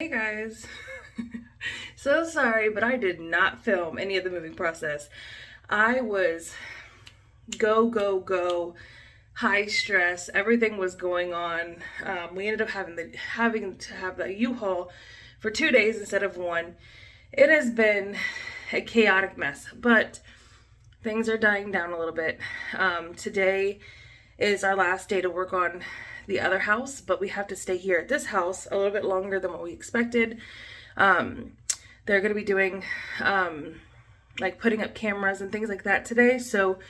Hey guys, so sorry, but I did not film any of the moving process. I was go, high stress. Everything was going on. We ended up having to have the U-Haul for 2 days instead of one. It has been a chaotic mess, but things are dying down a little bit. Today is our last day to work on the other house, but we have to stay here at this house a little bit longer than what we expected. They're going to be doing like putting up cameras and things like that today. So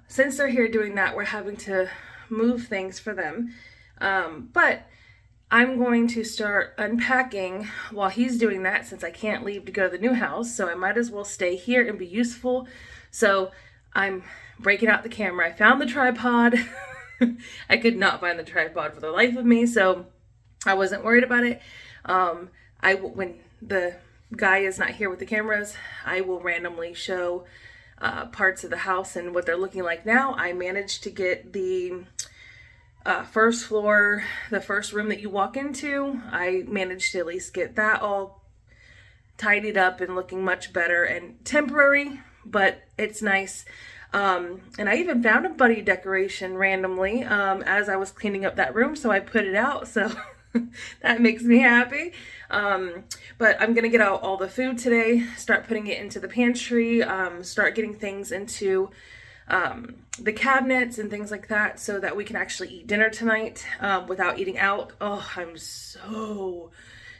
since they're here doing that, we're having to move things for them. But I'm going to start unpacking while he's doing that since I can't leave to go to the new house. So I might as well stay here and be useful. So I'm breaking out the camera. I found the tripod. I could not find the tripod for the life of me, so I wasn't worried about it. When the guy is not here with the cameras, I will randomly show parts of the house and what they're looking like now. I managed to get the first floor, the first room that you walk into, I managed to at least get that all tidied up and looking much better and temporary, but it's nice. And I even found a bunny decoration randomly as I was cleaning up that room, so I put it out, so that makes me happy. But I'm gonna get out all the food today, start putting it into the pantry, start getting things into the cabinets and things like that so that we can actually eat dinner tonight without eating out. Oh, I'm so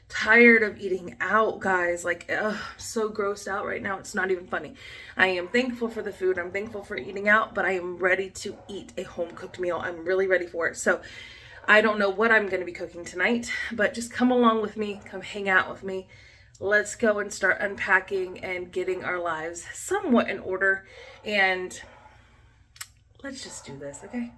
tired of eating out, guys. Like, I'm so grossed out right now. It's not even funny. I am thankful for the food. I'm thankful for eating out, but I am ready to eat a home-cooked meal. I'm really ready for it. So I don't know what I'm going to be cooking tonight, but just come along with me. Come hang out with me. Let's go and start unpacking and getting our lives somewhat in order. And let's just do this, okay?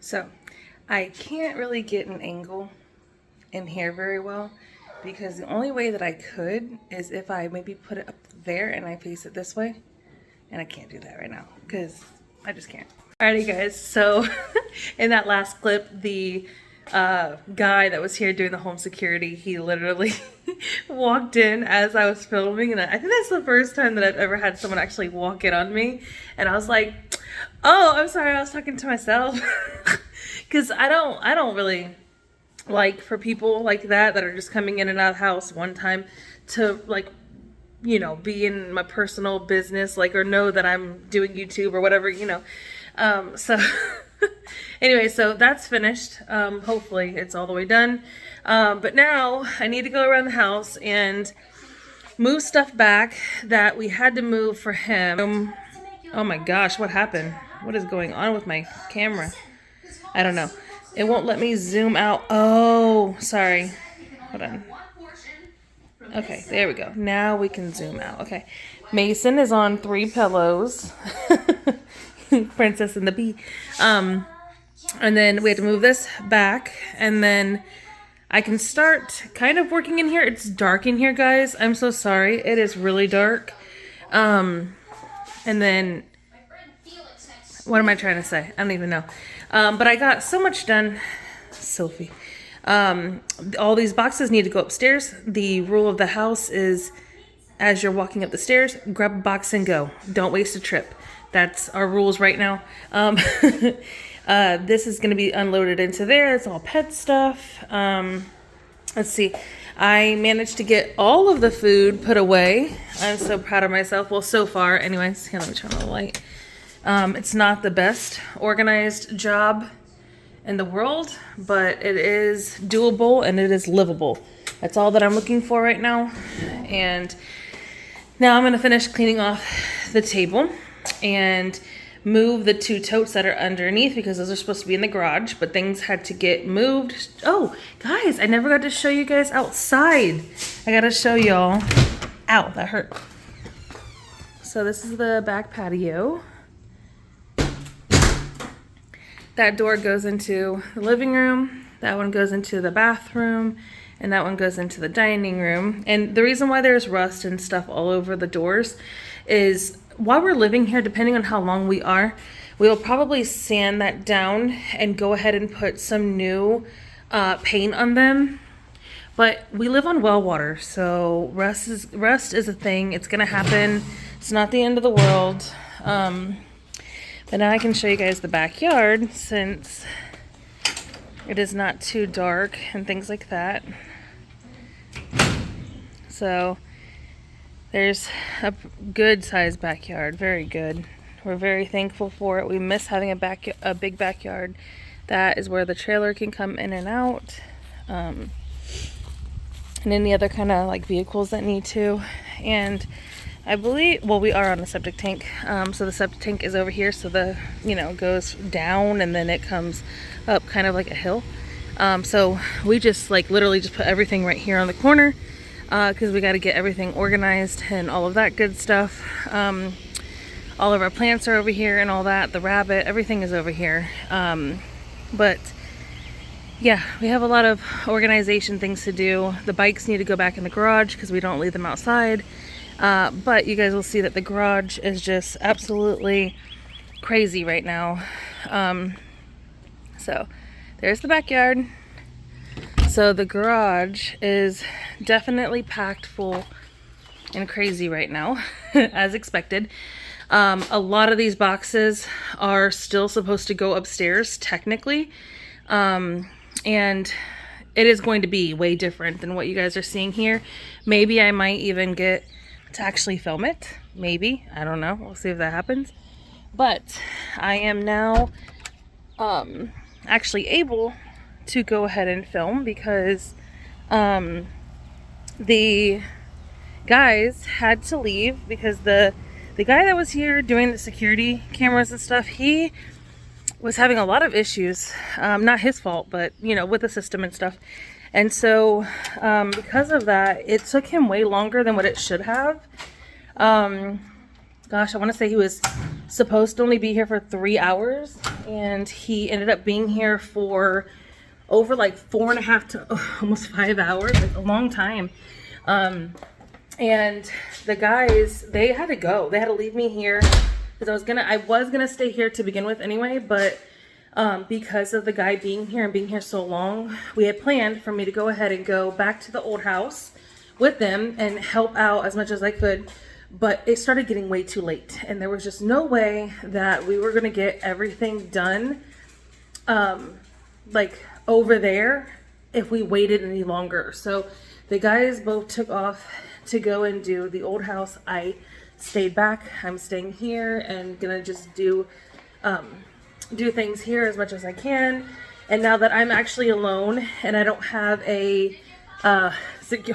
So I can't really get an angle in here very well because the only way that I could is if I maybe put it up there and I face it this way, and I can't do that right now because I just can't. Alrighty guys, so in that last clip, the guy that was here doing the home security, he literally walked in as I was filming, and I think that's the first time that I've ever had someone actually walk in on me, and I was like, oh, I'm sorry, I was talking to myself. Because I don't really like for people like that are just coming in and out of the house one time to, like, you know, be in my personal business, like, or know that I'm doing YouTube or whatever, you know. So anyway, so that's finished. Hopefully it's all the way done. But now I need to go around the house and move stuff back that we had to move for him. Oh my gosh, what happened? What is going on with my camera? I don't know. It won't let me zoom out. Oh, sorry. Hold on. Okay, there we go. Now we can zoom out. Okay. Mason is on 3 pillows. Princess and the Bee. And then we have to move this back. And then I can start kind of working in here. It's dark in here, guys. I'm so sorry. It is really dark. And then, what am I trying to say? I don't even know. But I got so much done. Sophie. All these boxes need to go upstairs. The rule of the house is, as you're walking up the stairs, grab a box and go. Don't waste a trip. That's our rules right now. This is going to be unloaded into there. It's all pet stuff. Let's see. I managed to get all of the food put away. I'm so proud of myself. Well, so far. Anyways, here, let me turn on the light. It's not the best organized job in the world, but it is doable and it is livable. That's all that I'm looking for right now. And now I'm going to finish cleaning off the table and move the 2 totes that are underneath because those are supposed to be in the garage, but things had to get moved. Oh, guys, I never got to show you guys outside. I got to show y'all. Ow, that hurt. So this is the back patio. That door goes into the living room. That one goes into the bathroom. and that one goes into the dining room. And the reason why there's rust and stuff all over the doors is while we're living here, depending on how long we are, we'll probably sand that down and go ahead and put some new paint on them. But we live on well water, so rust is a thing. It's gonna happen. It's not the end of the world. But now I can show you guys the backyard since it is not too dark and things like that. So there's a good sized backyard, very good. We're very thankful for it. We miss having a big backyard. That is where the trailer can come in and out. And any other kind of like vehicles that need to. And I believe, well, we are on a septic tank. So the septic tank is over here. So the, goes down and then it comes up kind of like a hill. So we just like literally just put everything right here on the corner. Because we got to get everything organized and all of that good stuff. All of our plants are over here and all that. The rabbit, everything is over here. But yeah, we have a lot of organization things to do. The bikes need to go back in the garage because we don't leave them outside. But you guys will see that the garage is just absolutely crazy right now. So there's the backyard. So the garage is definitely packed full and crazy right now, as expected. A lot of these boxes are still supposed to go upstairs, technically. And it is going to be way different than what you guys are seeing here. Maybe I might even get to actually film it. Maybe. I don't know. We'll see if that happens. But I am now actually able to go ahead and film because the guys had to leave because the guy that was here doing the security cameras and stuff, he was having a lot of issues. Not his fault, but with the system and stuff. And so because of that, it took him way longer than what it should have. Gosh, I want to say he was supposed to only be here for 3 hours, and he ended up being here for over like 4.5 to almost 5 hours, like a long time. And the guys, they had to go. They had to leave me here because I was gonna stay here to begin with anyway, but because of the guy being here and being here so long, we had planned for me to go ahead and go back to the old house with them and help out as much as I could. But it started getting way too late, and there was just no way that we were gonna get everything done like over there if we waited any longer. So the guys both took off to go and do the old house. I stayed back. I'm staying here and gonna just do things here as much as I can. And now that I'm actually alone and I don't have a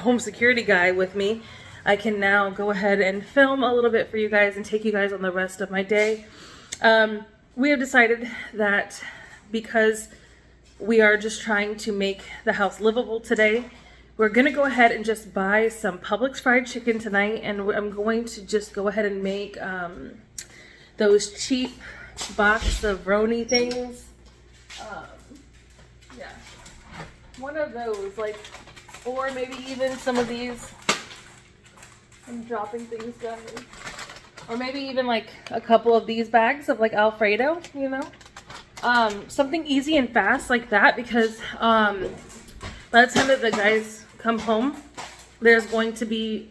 home security guy with me, I can now go ahead and film a little bit for you guys and take you guys on the rest of my day. We have decided that because we are just trying to make the house livable today, we're gonna go ahead and just buy some Publix fried chicken tonight, and I'm going to just go ahead and make those cheap box of Roni things. Yeah, one of those, like, or maybe even some of these. I'm dropping things, guys. Or maybe even like a couple of these bags of like Alfredo, something easy and fast like that, because by the time that the guys come home, there's going to be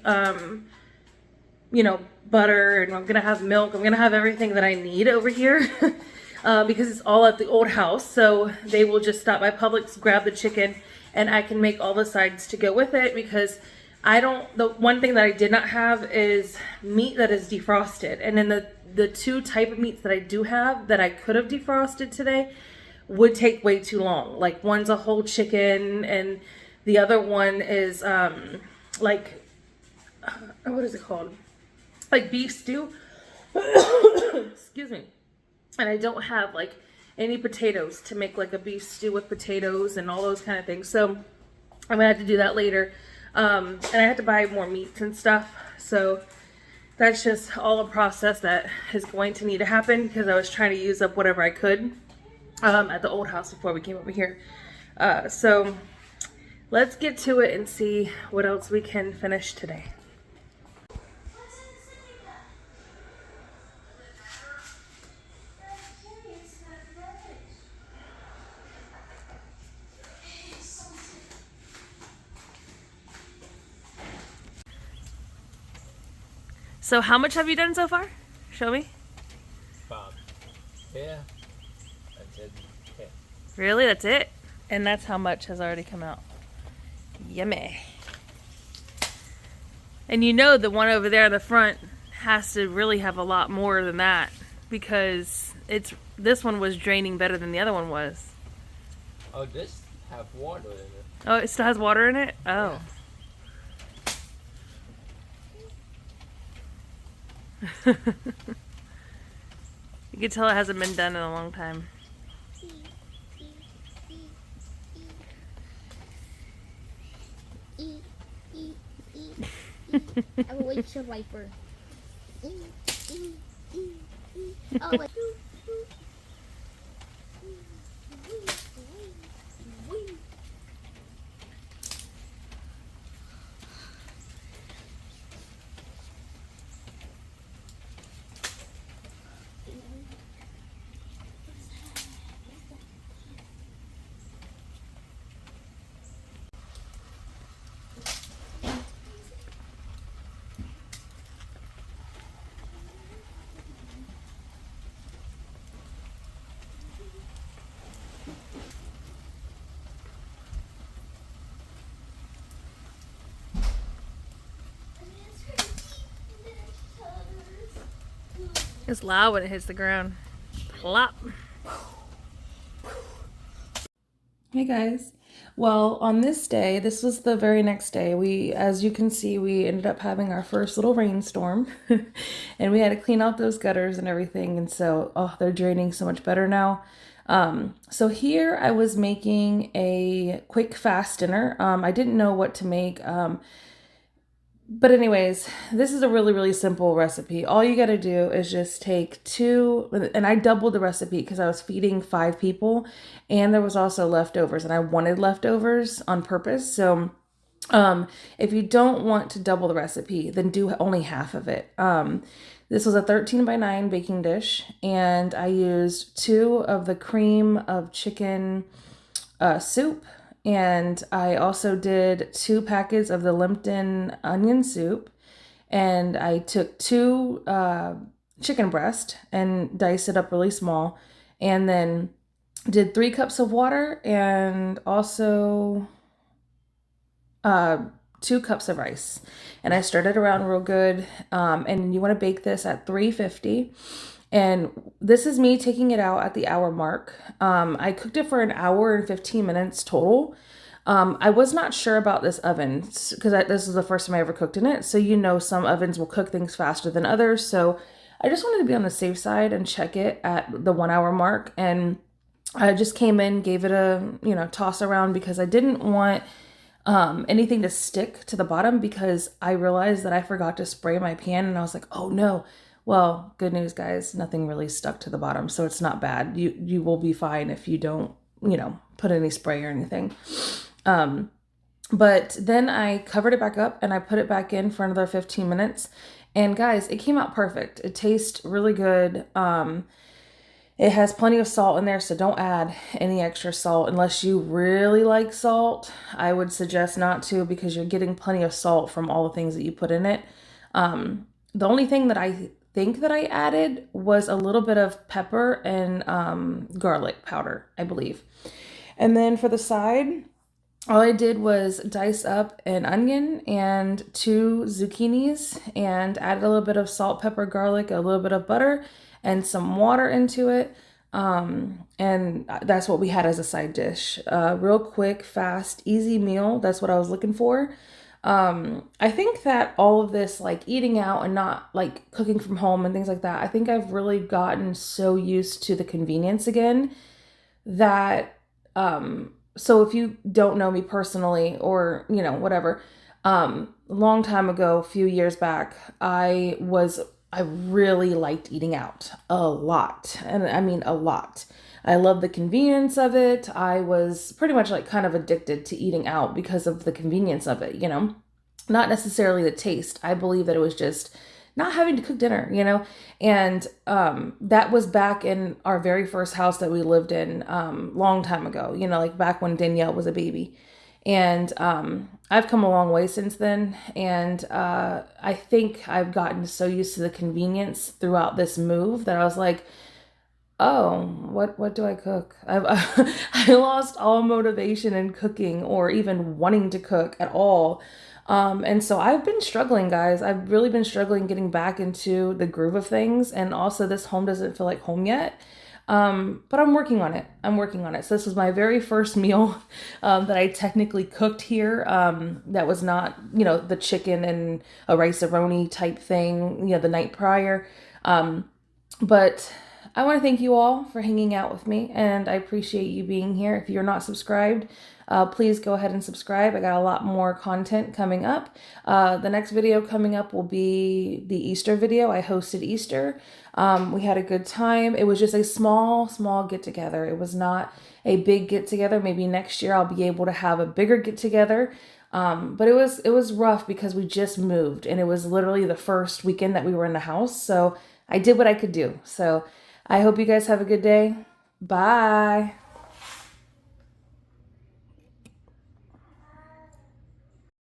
butter, and I'm gonna have milk. I'm gonna have everything that I need over here because it's all at the old house. So they will just stop by Publix, grab the chicken, and I can make all the sides to go with it, because the one thing that I did not have is meat that is defrosted. And then the two type of meats that I do have that I could have defrosted today would take way too long. Like, one's a whole chicken and the other one is like, what is it called? Like beef stew. Excuse me. And I don't have like any potatoes to make like a beef stew with potatoes and all those kind of things. So I'm gonna have to do that later. And I had to buy more meats and stuff. So that's just all a process that is going to need to happen, because I was trying to use up whatever I could at the old house before we came over here. So let's get to it and see what else we can finish today. So how much have you done so far? Show me. Yeah. That's it. Okay. Really? That's it? And that's how much has already come out. Yummy. And you know the one over there in the front has to really have a lot more than that because this one was draining better than the other one was. Oh, this have water in it. Oh, it still has water in it? Oh. Yeah. You can tell it hasn't been done in a long time. A windshield wiper. Oh, wait. It's loud when it hits the ground. Plop. Hey guys. Well, on this day, this was the very next day, as you can see, we ended up having our first little rainstorm and we had to clean out those gutters and everything. And so, oh, they're draining so much better now. So here I was making a quick fast dinner. I didn't know what to make. But anyways, this is a really, really simple recipe. All you got to do is just take 2, and I doubled the recipe because I was feeding 5 people and there was also leftovers and I wanted leftovers on purpose. So if you don't want to double the recipe, then do only half of it. This was a 13x9 baking dish and I used 2 of the cream of chicken soup. And I also did 2 packets of the Lipton onion soup. And I took 2 chicken breast and diced it up really small. And then did 3 cups of water and also 2 cups of rice. And I stirred it around real good. And you want to bake this at 350. And this is me taking it out at the hour mark. I cooked it for an hour and 15 minutes total. I was not sure about this oven because this was the first time I ever cooked in it. So, you know, some ovens will cook things faster than others. So I just wanted to be on the safe side and check it at the 1 hour mark. And I just came in, gave it a, toss around because I didn't want anything to stick to the bottom because I realized that I forgot to spray my pan and I was like, oh no. Well, good news, guys, nothing really stuck to the bottom, so it's not bad. You will be fine if you don't, put any spray or anything. But then I covered it back up and I put it back in for another 15 minutes. And guys, it came out perfect. It tastes really good. It has plenty of salt in there, so don't add any extra salt unless you really like salt. I would suggest not to because you're getting plenty of salt from all the things that you put in it. The only thing that I think that I added was a little bit of pepper and garlic powder, I believe. And then for the side, all I did was dice up an onion and 2 zucchinis and added a little bit of salt, pepper, garlic, a little bit of butter and some water into it. And that's what we had as a side dish. Real quick, fast, easy meal. That's what I was looking for. I think that all of this, like eating out and not like cooking from home and things like that, I think I've really gotten so used to the convenience again that, so if you don't know me personally or, whatever, long time ago, a few years back, I really liked eating out a lot. And I mean, a lot. I love the convenience of it. I was pretty much like kind of addicted to eating out because of the convenience of it, not necessarily the taste. I believe that it was just not having to cook dinner, and that was back in our very first house that we lived in long time ago, like back when Danielle was a baby. And I've come a long way since then, and I think I've gotten so used to the convenience throughout this move that I was like, oh, what do I cook? I lost all motivation in cooking or even wanting to cook at all. And so I've been struggling, guys. I've really been struggling getting back into the groove of things. And also this home doesn't feel like home yet. But I'm working on it. So this was my very first meal that I technically cooked here. That was not, the chicken and a rice-a-roni type thing, the night prior. But I want to thank you all for hanging out with me, and I appreciate you being here. If you're not subscribed, please go ahead and subscribe. I got a lot more content coming up. The next video coming up will be the Easter video. I hosted Easter. We had a good time. It was just a small get-together. It was not a big get-together. Maybe next year I'll be able to have a bigger get-together. But it was rough because we just moved, and it was literally the first weekend that we were in the house. So I did what I could do. So I hope you guys have a good day. Bye.